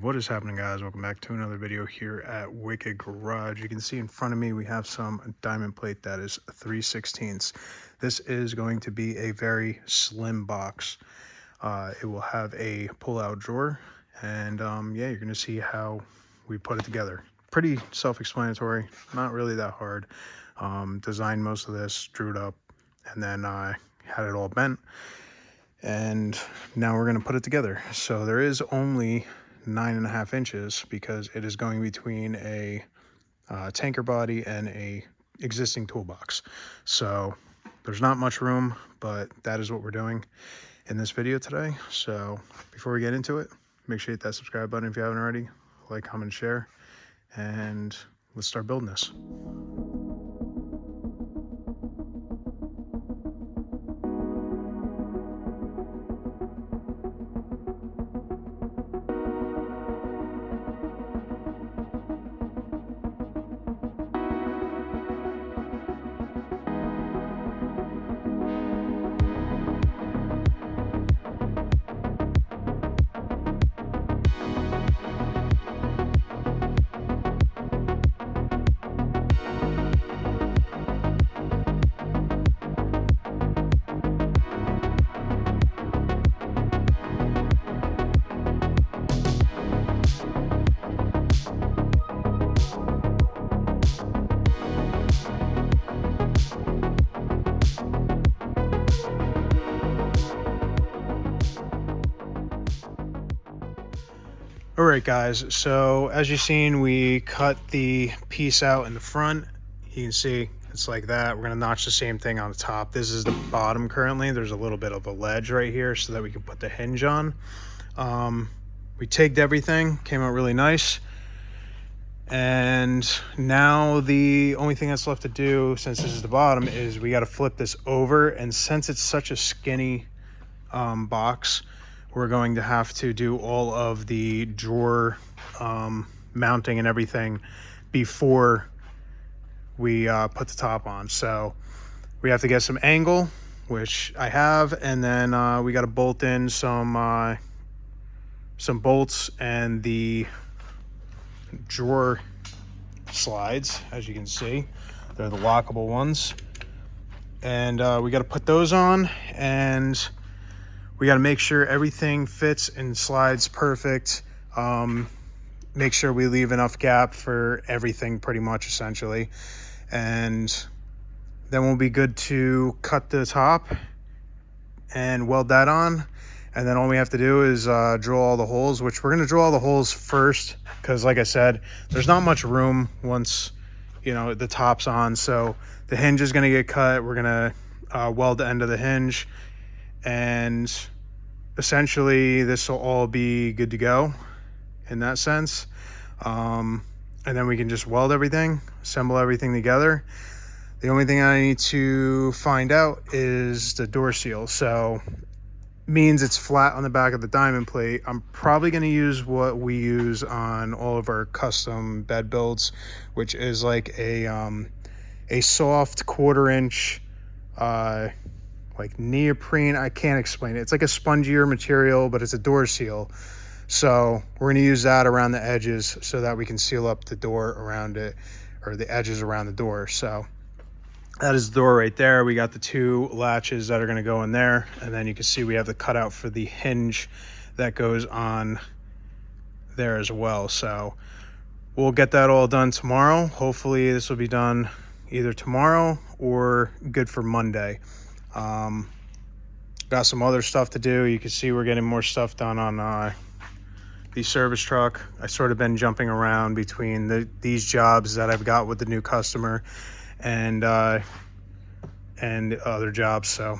What is happening, guys? Welcome back to another video here at Wicked Garage. You can see in front of me we have some diamond plate that is 3/16. This is going to be a very slim box. It will have a pull-out drawer, and yeah, you're going to see how we put it together. Pretty self-explanatory, not really that hard. Designed most of this, drew it up, and then I had it all bent. And now we're going to put it together. So there is only 9.5 inches because it is going between a tanker body and a existing toolbox. So there's not much room, but that is what we're doing in this video today. So before we get into it, make sure you hit that subscribe button if you haven't already. Like, comment, share, and let's start building this. All right, guys, so as you've seen, we cut the piece out in the front. You can see it's like that. We're gonna notch the same thing on the top. This is the bottom currently. There's a little bit of a ledge right here so that we can put the hinge on. We tagged everything, came out really nice. And now the only thing that's left to do, since this is the bottom, is we got to flip this over. And since it's such a skinny box, we're going to have to do all of the drawer mounting and everything before we put the top on. So we have to get some angle, which I have, and then we got to bolt in some bolts and the drawer slides. As you can see, they're the lockable ones, and we got to put those on, and we got to make sure everything fits and slides perfect. Make sure we leave enough gap for everything, pretty much, essentially. And then we'll be good to cut the top and weld that on. And then all we have to do is drill all the holes, which we're going to drill all the holes first because, like I said, there's not much room once, you know, the top's on. So the hinge is going to get cut. We're going to weld the end of the hinge, and essentially this will all be good to go in that sense. And then we can just weld everything, assemble everything together. The only thing I need to find out is the door seal. So means it's flat on the back of the diamond plate. I'm probably going to use what we use on all of our custom bed builds, which is like a soft 1/4 inch like neoprene. I can't explain it. It's like a spongier material, but it's a door seal. So we're going to use that around the edges so that we can seal up the door around it, or the edges around the door. So that is the door right there. We got the 2 latches that are going to go in there, and then you can see we have the cutout for the hinge that goes on there as well. So we'll get that all done tomorrow. Hopefully this will be done either tomorrow or good for Monday. Got some other stuff to do. You can see we're getting more stuff done on the service truck. I sort of been jumping around between these jobs that I've got with the new customer and other jobs. So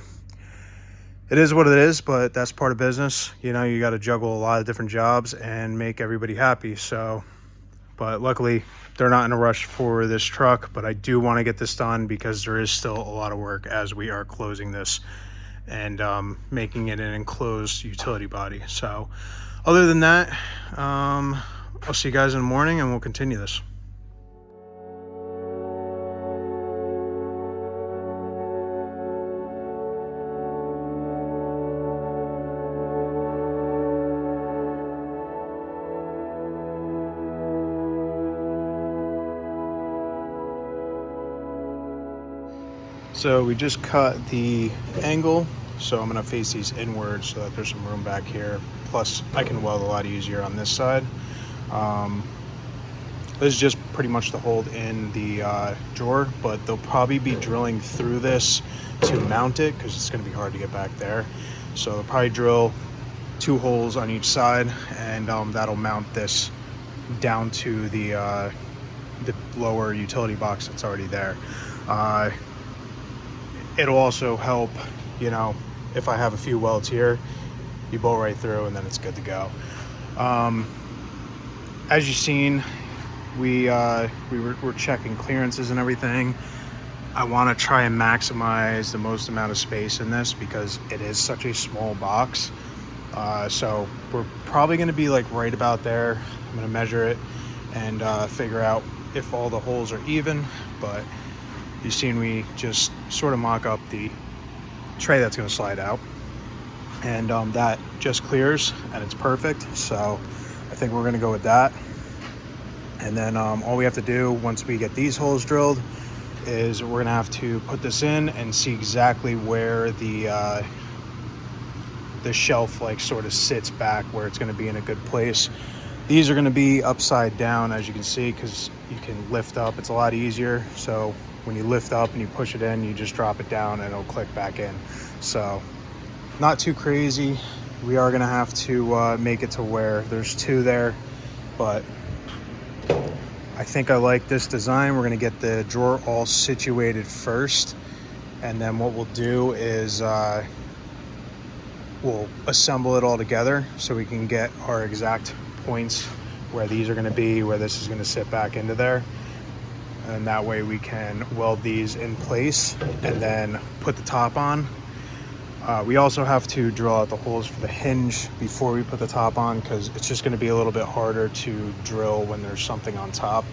it is what it is, but that's part of business. You know, you got to juggle a lot of different jobs and make everybody happy. So, but luckily they're not in a rush for this truck, but I do want to get this done because there is still a lot of work as we are closing this and making it an enclosed utility body. So other than that, I'll see you guys in the morning and we'll continue this. So we just cut the angle, so I'm going to face these inward so that there's some room back here. Plus I can weld a lot easier on this side. This is just pretty much to hold in the drawer, but they'll probably be drilling through this to mount it because it's going to be hard to get back there. So they'll probably drill 2 holes on each side, and that'll mount this down to the lower utility box that's already there. It'll also help, you know, if I have a few welds here, you bolt right through and then it's good to go. As you've seen, we're checking clearances and everything. I want to try and maximize the most amount of space in this because it is such a small box. So we're probably going to be like right about there. I'm going to measure it and figure out if all the holes are even, but you've seen me just sort of mock up the tray that's going to slide out, and that just clears and it's perfect. So I think we're going to go with that. And then all we have to do once we get these holes drilled is we're going to have to put this in and see exactly where the shelf like sort of sits back, where it's going to be in a good place. These are going to be upside down, as you can see, because you can lift up. It's a lot easier. So when you lift up and you push it in, you just drop it down and it'll click back in. So not too crazy. We are going to have to make it to where there's 2 there, but I think I like this design. We're going to get the drawer all situated first, and then what we'll do is we'll assemble it all together so we can get our exact points where these are going to be, where this is going to sit back into there, and that way we can weld these in place and then put the top on. We also have to drill out the holes for the hinge before we put the top on, because it's just going to be a little bit harder to drill when there's something on top,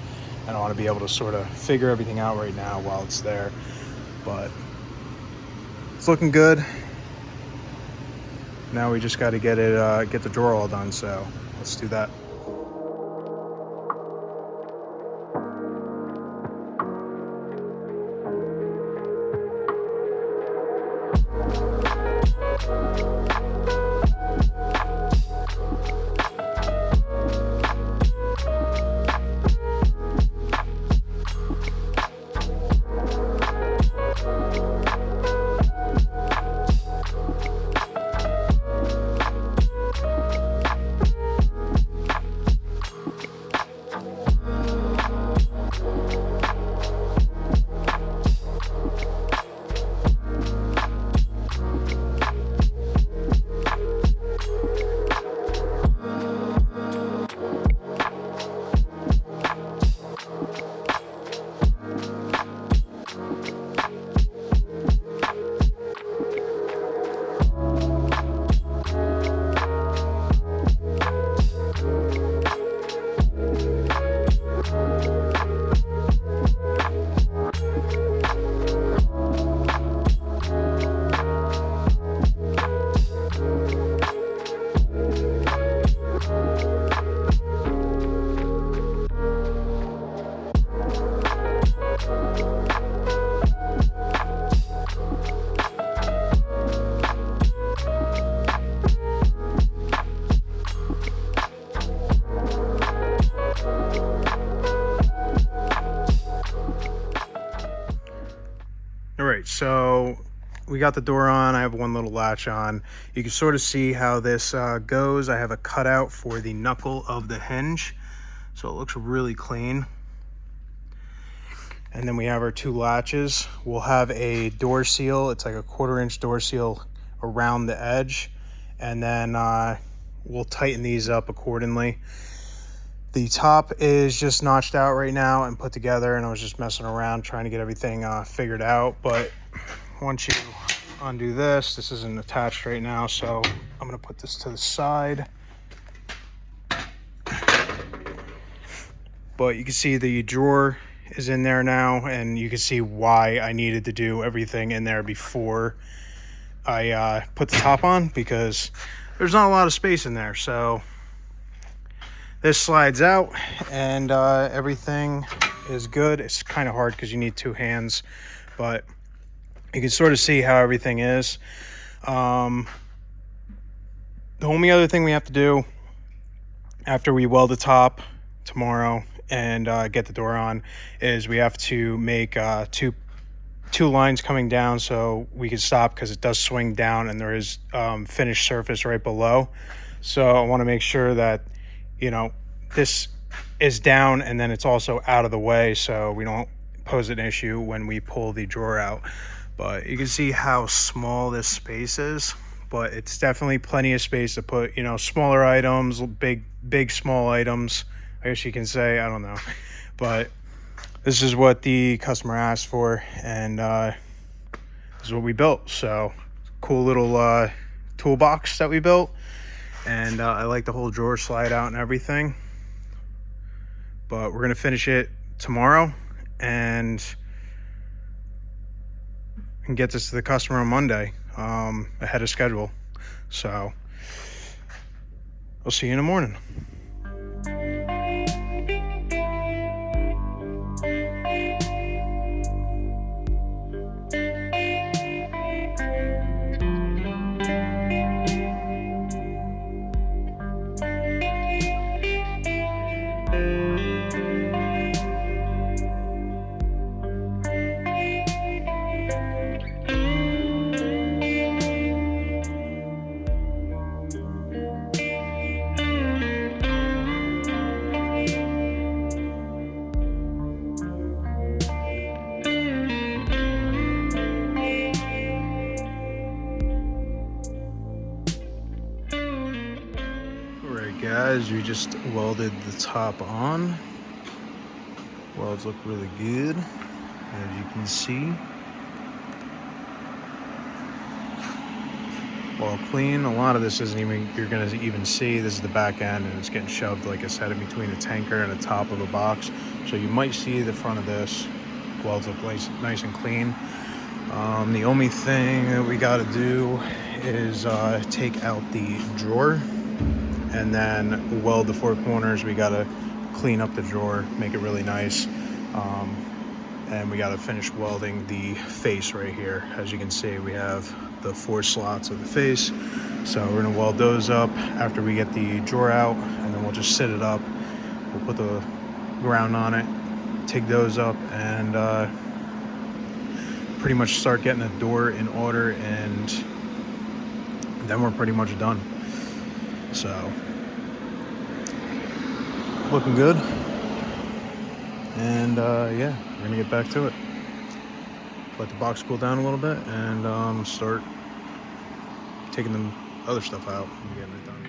and I want to be able to sort of figure everything out right now while it's there. But it's looking good. Now we just got to get the drawer all done, so let's do that. All right, so we got the door on. I have one little latch on. You can sort of see how this goes. I have a cutout for the knuckle of the hinge, so it looks really clean. And then we have our 2 latches. We'll have a door seal. It's like a 1/4-inch door seal around the edge, and then we'll tighten these up accordingly. The top is just notched out right now and put together, and I was just messing around trying to get everything figured out. But once you undo this isn't attached right now, so I'm going to put this to the side. But you can see the drawer is in there now, and you can see why I needed to do everything in there before I put the top on, because there's not a lot of space in there. So this slides out and everything is good. It's kind of hard because you need 2 hands, but you can sort of see how everything is. The only other thing we have to do after we weld the top tomorrow and get the door on is we have to make two lines coming down so we can stop, because it does swing down and there is finished surface right below. So I want to make sure that, you know, this is down and then it's also out of the way so we don't pose an issue when we pull the drawer out. But you can see how small this space is, but it's definitely plenty of space to put, you know, smaller items, big small items, I guess you can say. I don't know, but this is what the customer asked for, and this is what we built. So cool little toolbox that we built, and I like the whole drawer slide out and everything. But we're gonna finish it tomorrow and get this to the customer on Monday, ahead of schedule. So I'll see you in the morning. Alright guys, we just welded the top on. Welds look really good, as you can see. All clean. A lot of this isn't even, you're gonna even see, this is the back end and it's getting shoved, like I said, in between a tanker and the top of a box. So you might see the front of this. Welds look nice and clean. The only thing that we gotta do is take out the drawer and then weld the four corners. We gotta clean up the drawer, make it really nice. And we gotta finish welding the face right here. As you can see, we have the 4 slots of the face. So we're gonna weld those up after we get the drawer out, and then we'll just sit it up. We'll put the ground on it, take those up, and pretty much start getting the door in order, and then we're pretty much done. So looking good. And yeah, we're gonna get back to it. Let the box cool down a little bit and start taking the other stuff out and getting it done.